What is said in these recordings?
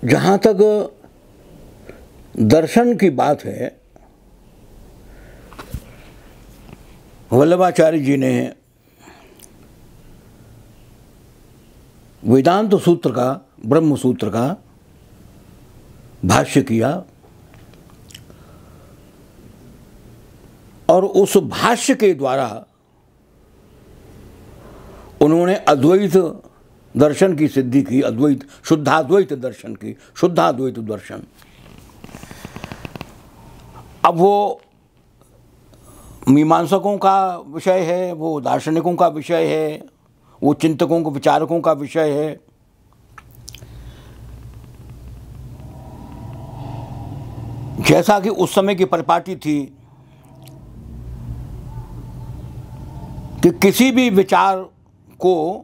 जहाँ तक दर्शन की बात है, वल्लभाचार्य जी ने वेदांत सूत्र का, ब्रह्म सूत्र का भाष्य किया और उस भाष्य के द्वारा उन्होंने अद्वैत दर्शन की सिद्धि की, अद्वैत शुद्धाद्वैत दर्शन की, शुद्धाद्वैत दर्शन। अब वो मीमांसकों का विषय है, वो दार्शनिकों का विषय है, वो चिंतकों को, विचारकों का विषय है। जैसा कि उस समय की परिपाटी थी कि किसी भी विचार को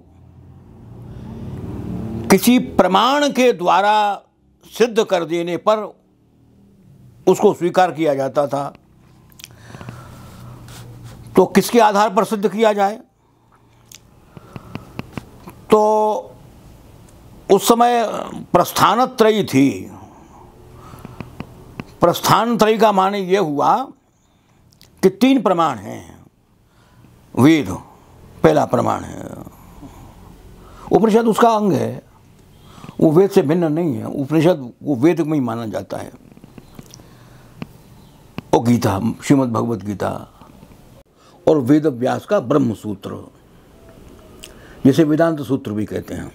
किसी प्रमाण के द्वारा सिद्ध कर देने पर उसको स्वीकार किया जाता था। तो किसके आधार पर सिद्ध किया जाए? तो उस समय प्रस्थानत्रयी थी। प्रस्थानत्रयी का माने यह हुआ कि 3 प्रमाण हैं। वेद पहला प्रमाण है, उपनिषद उसका अंग है, वो वेद से भिन्न नहीं है। उपनिषद वो वेद में ही माना जाता है। और गीता, श्रीमद् भगवत गीता और वेद व्यास का ब्रह्म सूत्र, जिसे वेदांत सूत्र भी कहते हैं,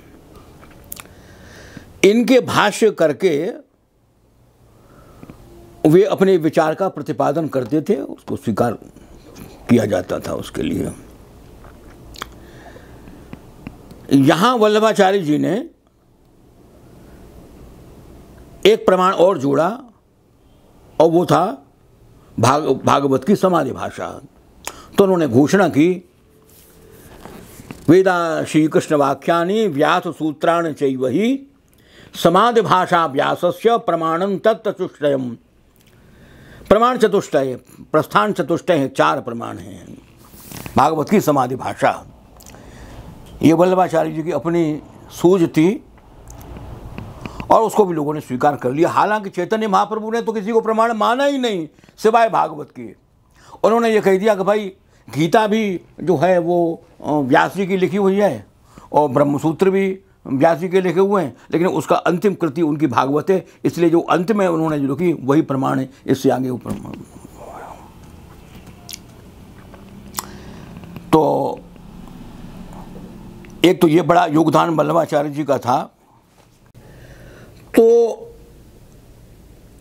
इनके भाष्य करके वे अपने विचार का प्रतिपादन करते थे, उसको स्वीकार किया जाता था उसके लिए। यहां वल्लभाचार्य जी ने एक प्रमाण और जोड़ा और वो था भागवत की समाधि भाषा। तो उन्होंने घोषणा की, वेदा श्री कृष्ण वाक्यानि व्यास सूत्राणि चैवहि समाधि भाषा व्यासस्य प्रमाणं तत्चतुष्टयम्। प्रमाण चतुष्टय, प्रस्थान चतुष्टय है, 4 प्रमाण हैं भागवत की समाधि भाषा। ये वल्लभाचार्य जी की अपनी सूझ थी और उसको भी लोगों ने स्वीकार कर लिया। हालांकि चैतन्य महाप्रभु ने तो किसी को प्रमाण माना ही नहीं सिवाय भागवत के। उन्होंने ये कह दिया कि भाई गीता भी जो है वो व्यास जी की लिखी हुई है और ब्रह्मसूत्र भी व्यास जी के लिखे हुए हैं, लेकिन उसका अंतिम कृति उनकी भागवत है, इसलिए जो अंत में उन्होंने जो लिखी वही प्रमाण है, इससे आगे ऊपर। तो एक तो ये बड़ा योगदान वल्लभाचार्य जी का था। तो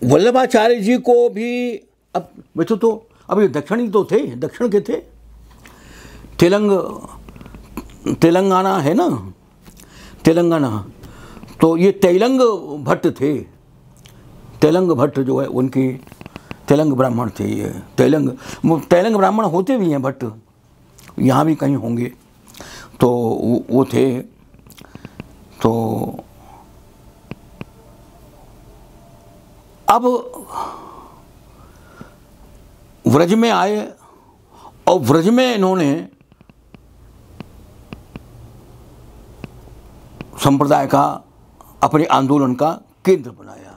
वल्लभाचार्य जी को भी अब वैसे तो अब ये दक्षिणी तो थे, दक्षिण के थे, तेलंगाना है ना, तेलंगाना। तो ये तेलंग भट्ट थे, तेलंग भट्ट जो है उनकी तेलंग ब्राह्मण थे। ये तेलंग ब्राह्मण होते भी हैं भट्ट, यहाँ भी कहीं होंगे। तो वो थे। तो अब व्रज में आए और व्रज में इन्होंने संप्रदाय का, अपने आंदोलन का केंद्र बनाया।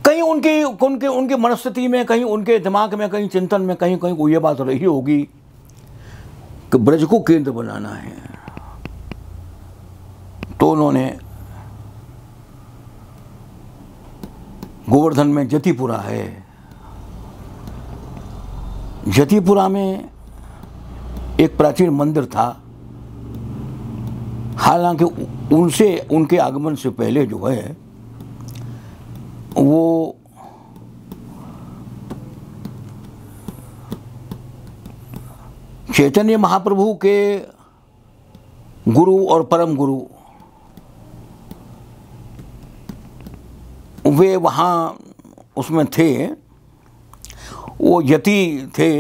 कहीं उनके मनस्थिति में, कहीं उनके दिमाग में, कहीं चिंतन में, कहीं कहीं को ये बात रही होगी कि ब्रज को केंद्र बनाना है। तो उन्होंने गोवर्धन में जतिपुरा है, जतिपुरा में एक प्राचीन मंदिर था। हालांकि उनके आगमन से पहले जो है वो चैतन्य महाप्रभु के गुरु और परम गुरु वे वहाँ उसमें थे, वो यति थे,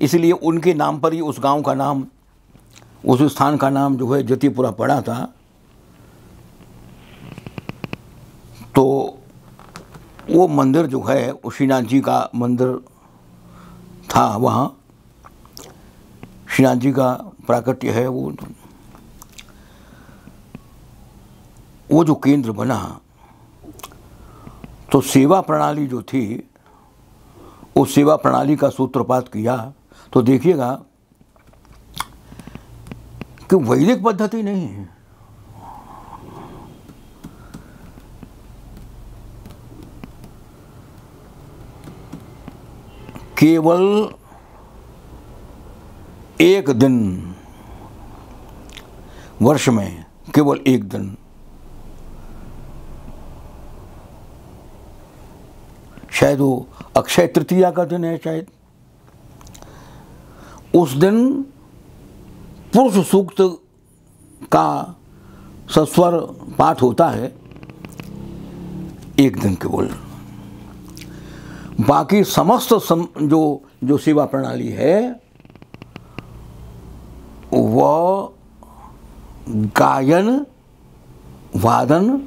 इसलिए उनके नाम पर ही उस गांव का नाम, उस स्थान का नाम जो है जतिपुरा पड़ा था। तो वो मंदिर जो है श्रीनाथ जी का मंदिर था, वहाँ श्रीनाथ जी का प्राकट्य है। वो जो केंद्र बना तो सेवा प्रणाली जो थी, उस सेवा प्रणाली का सूत्रपात किया तो देखिएगा कि वैदिक पद्धति नहीं है, केवल एक दिन, वर्ष में केवल एक दिन, शायद वो अक्षय तृतीया का दिन है, शायद उस दिन पुरुष सूक्त का सस्वर पाठ होता है, एक दिन केवल। बाकी समस्त जो सेवा प्रणाली है वह गायन, वादन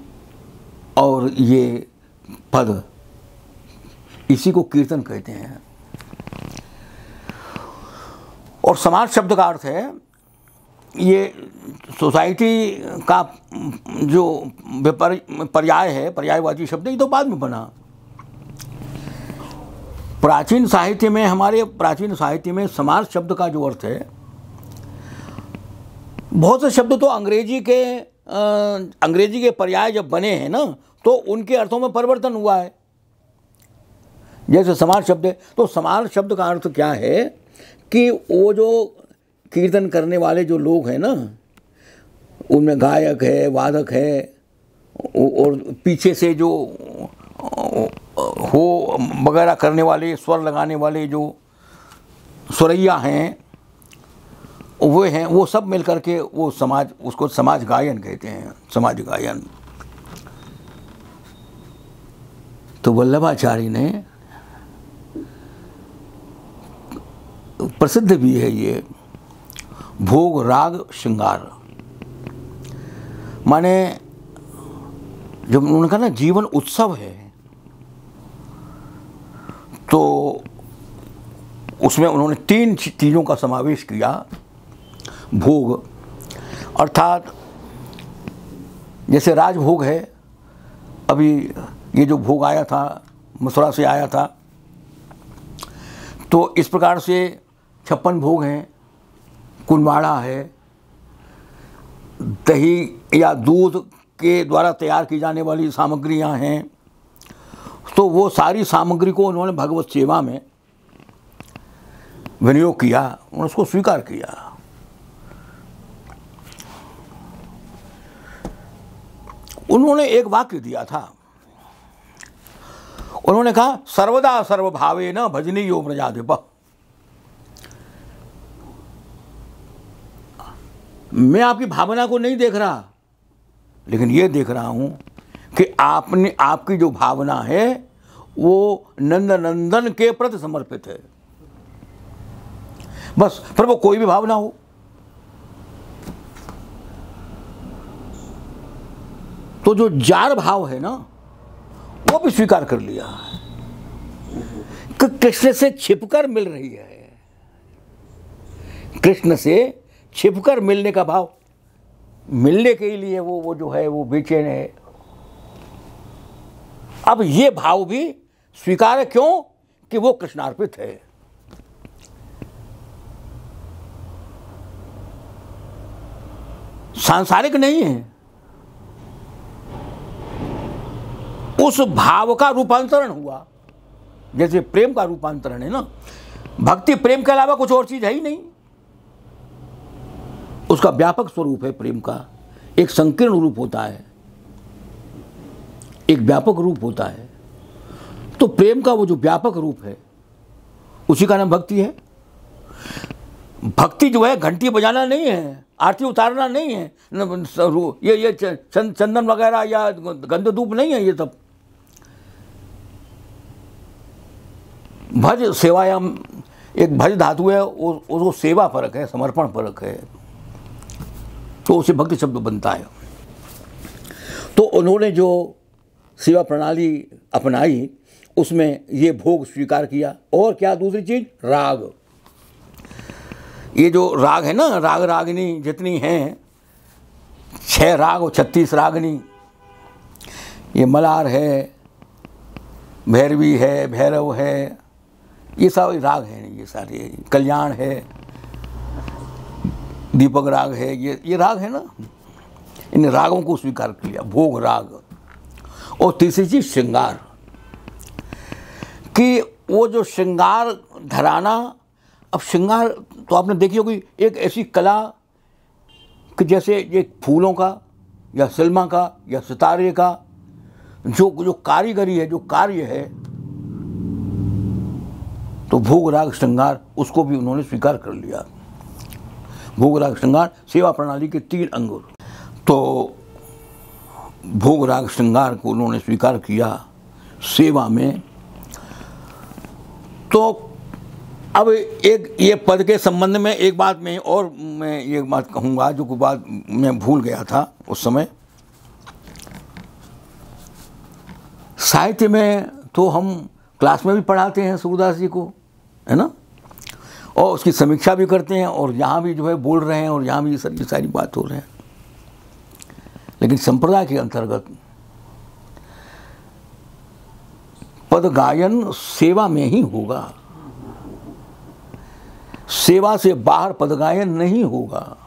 और ये पद, इसी को कीर्तन कहते हैं। और समाज शब्द का अर्थ है ये सोसाइटी का जो पर्याय है, पर्यायवाची शब्द, ये तो बाद में बना। प्राचीन साहित्य में, हमारे प्राचीन साहित्य में समाज शब्द का जो अर्थ है, बहुत से शब्द तो अंग्रेजी के पर्याय जब बने हैं ना, तो उनके अर्थों में परिवर्तन हुआ है। जैसे समाज शब्द है, तो समाज शब्द का अर्थ क्या है कि वो जो कीर्तन करने वाले जो लोग हैं ना, उनमें गायक है, वादक है, और पीछे से जो हो वगैरह करने वाले, स्वर लगाने वाले जो सुरैया हैं, वो हैं, वो सब मिल करके वो समाज, उसको समाज गायन कहते हैं, समाज गायन। तो वल्लभाचार्य ने, प्रसिद्ध भी है ये, भोग राग श्रृंगार, माने जब उन्होंने कहा ना जीवन उत्सव है, तो उसमें उन्होंने तीन चीज़ों का समावेश किया। भोग अर्थात जैसे राजभोग है, अभी ये जो भोग आया था, मथुरा से आया था, तो इस प्रकार से 56 भोग हैं, कुलवाड़ा है, दही या दूध के द्वारा तैयार की जाने वाली सामग्रियां हैं। तो वो सारी सामग्री को उन्होंने भगवत सेवा में विनियोग किया, उन्होंने उसको स्वीकार किया। उन्होंने एक वाक्य दिया था, उन्होंने कहा सर्वदा सर्वभावे न भजनीयो व्रजाधिप। मैं आपकी भावना को नहीं देख रहा, लेकिन ये देख रहा हूं कि आपकी जो भावना है वो नंद नंदन के प्रति समर्पित है, बस। फिर वो कोई भी भावना हो, तो जो जार भाव है ना, वो भी स्वीकार कर लिया कि कृष्ण से छिपकर मिल रही है, कृष्ण से छिपकर मिलने का भाव, मिलने के लिए वो जो है वो बेचैन है। अब ये भाव भी स्वीकार है, क्यों? कि वो कृष्णार्पित है। सांसारिक नहीं है, उस भाव का रूपांतरण हुआ, जैसे प्रेम का रूपांतरण है ना। भक्ति प्रेम के अलावा कुछ और चीज है ही नहीं, उसका व्यापक स्वरूप है प्रेम का। एक संकीर्ण रूप होता है, एक व्यापक रूप होता है। तो प्रेम का वो जो व्यापक रूप है, उसी का नाम भक्ति है। भक्ति जो है घंटी बजाना नहीं है, आरती उतारना नहीं है, ये चंदन वगैरह या गंध धूप नहीं है, ये सब भज सेवायाम, एक भज धातु है, वो सेवा परक है, समर्पण परक है, तो उसे भक्ति शब्द बनता है। तो उन्होंने जो सेवा प्रणाली अपनाई, उसमें ये भोग स्वीकार किया। और क्या दूसरी चीज? राग। ये जो राग है ना, राग रागिनी जितनी हैं, 6 राग और 36 रागिनी, ये मलार है, भैरवी है, भैरव है, ये सारे राग हैं, ये सारे कल्याण है, दीपक राग है, ये राग है ना। इन रागों को स्वीकार कर लिया, भोग राग। और तीसरी चीज श्रृंगार, कि वो जो श्रृंगार धराना। अब श्रृंगार तो आपने देखी होगी, एक ऐसी कला कि जैसे एक फूलों का या सलमा का या सितारे का जो कारीगरी है, जो कार्य है, तो भोग राग श्रृंगार उसको भी उन्होंने स्वीकार कर लिया। भोग राग श्रृंगार सेवा प्रणाली के 3 अंग। तो भोग राग श्रृंगार को उन्होंने स्वीकार किया सेवा में। तो अब एक ये पद के संबंध में एक बात में और मैं ये बात कहूँगा जो कोई बात मैं भूल गया था उस समय। साहित्य में तो हम क्लास में भी पढ़ाते हैं सूरदास जी को, है ना, और उसकी समीक्षा भी करते हैं, और यहाँ भी जो है बोल रहे हैं, और यहाँ भी ये सारी बात हो रहे हैं। लेकिन संप्रदाय के अंतर्गत पद गायन सेवा में ही होगा, सेवा से बाहर पद गायन नहीं होगा।